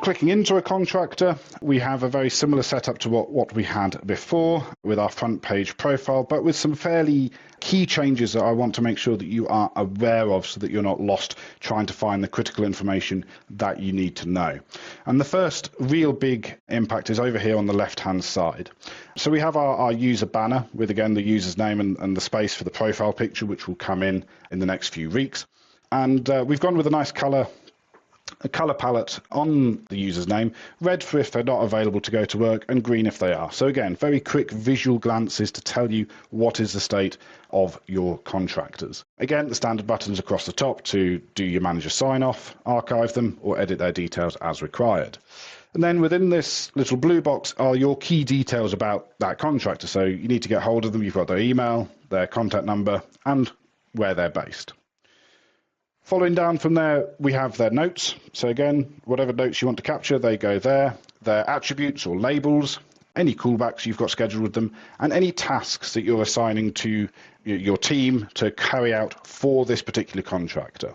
clicking into a contractor, we have a very similar setup to what we had before with our front page profile, but with some fairly key changes that I want to make sure that you are aware of so that you're not lost trying to find the critical information that you need to know. And the first real big impact is over here on the left-hand side. So we have our user banner with, again, the user's name and the space for the profile picture, which will come in the next few weeks. And we've gone with a nice color palette on the user's name, red for if they're not available to go to work, and green if they are. So again, very quick visual glances to tell you what is the state of your contractors. Again, the standard buttons across the top to do your manager sign off, archive them, or edit their details as required. And then within this little blue box are your key details about that contractor. So you need to get hold of them. You've got their email, their contact number, and where they're based. Following down from there, we have their notes. So again, whatever notes you want to capture, they go there. Their attributes or labels, any callbacks you've got scheduled with them, and any tasks that you're assigning to your team to carry out for this particular contractor.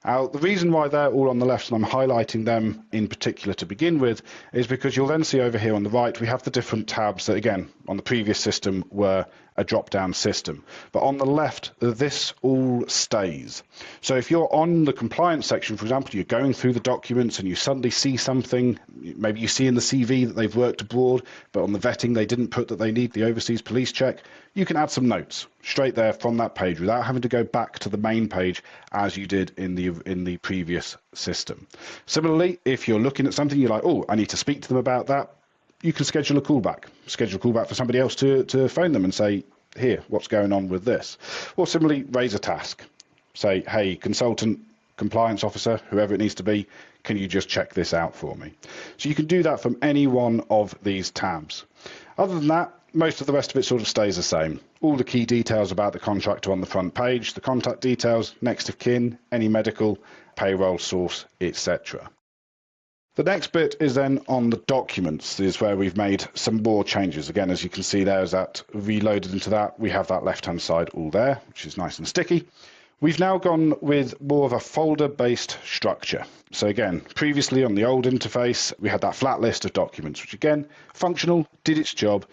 Now, the reason why they're all on the left and I'm highlighting them in particular to begin with is because you'll then see over here on the right, we have the different tabs that, again, on the previous system were a drop-down system. But on the left, this all stays. So if you're on the compliance section, for example, you're going through the documents and you suddenly see something, maybe you see in the CV that they've worked abroad, but on the vetting they didn't put that they need the overseas police check, you can add some notes straight there from that page without having to go back to the main page as you did in the previous system. Similarly, if you're looking at something, you're like, oh, I need to speak to them about that, you can schedule a callback. Schedule a callback for somebody else to phone them and say, here, what's going on with this? Or similarly, raise a task. Say, hey, consultant, compliance officer, whoever it needs to be, can you just check this out for me? So you can do that from any one of these tabs. Other than that, most of the rest of it sort of stays the same. All the key details about the contractor on the front page, the contact details, next of kin, any medical, payroll source, etc. The next bit is then on the documents, is where we've made some more changes. Again, as you can see there, as that reloaded into that, we have that left-hand side all there, which is nice and sticky. We've now gone with more of a folder-based structure. So again, previously on the old interface, we had that flat list of documents, which again, functional, did its job,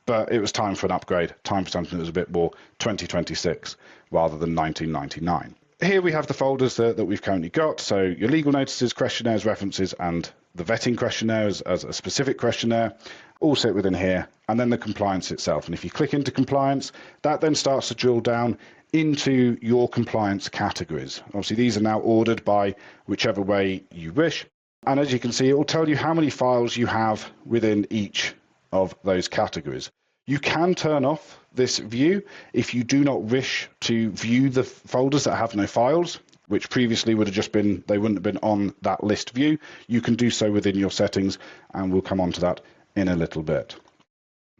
but it was time for an upgrade, time for something that was a bit more 2026 rather than 1999. Here we have the folders that we've currently got. So your legal notices, questionnaires, references, and the vetting questionnaire as a specific questionnaire all sit within here, and then the compliance itself. And if you click into compliance, that then starts to drill down into your compliance categories. Obviously, these are now ordered by whichever way you wish. And as you can see, it will tell you how many files you have within each of those categories. You can turn off this view if you do not wish to view the folders that have no files, which previously would have just been, they wouldn't have been on that list view. You can do so within your settings, and we'll come on to that in a little bit.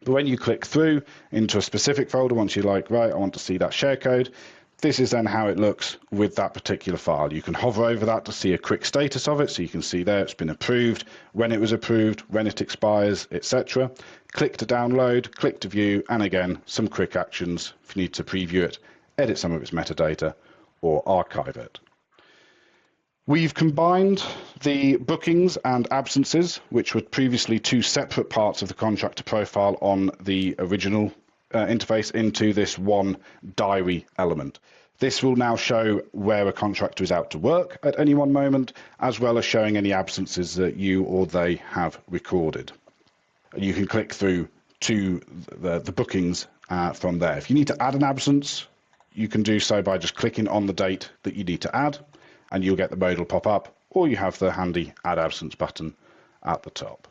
But when you click through into a specific folder, once you're like, right, I want to see that share code, this is then how it looks with that particular file. You can hover over that to see a quick status of it, so you can see there it's been approved, when it was approved, when it expires, etc. Click to download, click to view, and again, some quick actions if you need to preview it, edit some of its metadata, or archive it. We've combined the bookings and absences, which were previously two separate parts of the contractor profile on the original interface, into this one diary element. This will now show where a contractor is out to work at any one moment, as well as showing any absences that you or they have recorded. You can click through to the bookings from there. If you need to add an absence, you can do so by just clicking on the date that you need to add, and you'll get the modal pop up, or you have the handy Add Absence button at the top.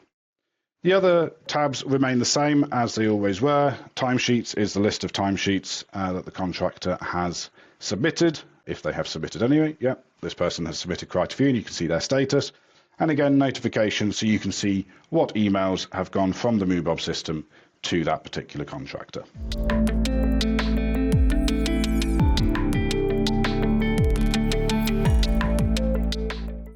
The other tabs remain the same as they always were. Timesheets is the list of timesheets that the contractor has submitted, if they have submitted anyway. Yeah, this person has submitted quite a few, and you can see their status. And again, notifications, so you can see what emails have gone from the MooBob system to that particular contractor.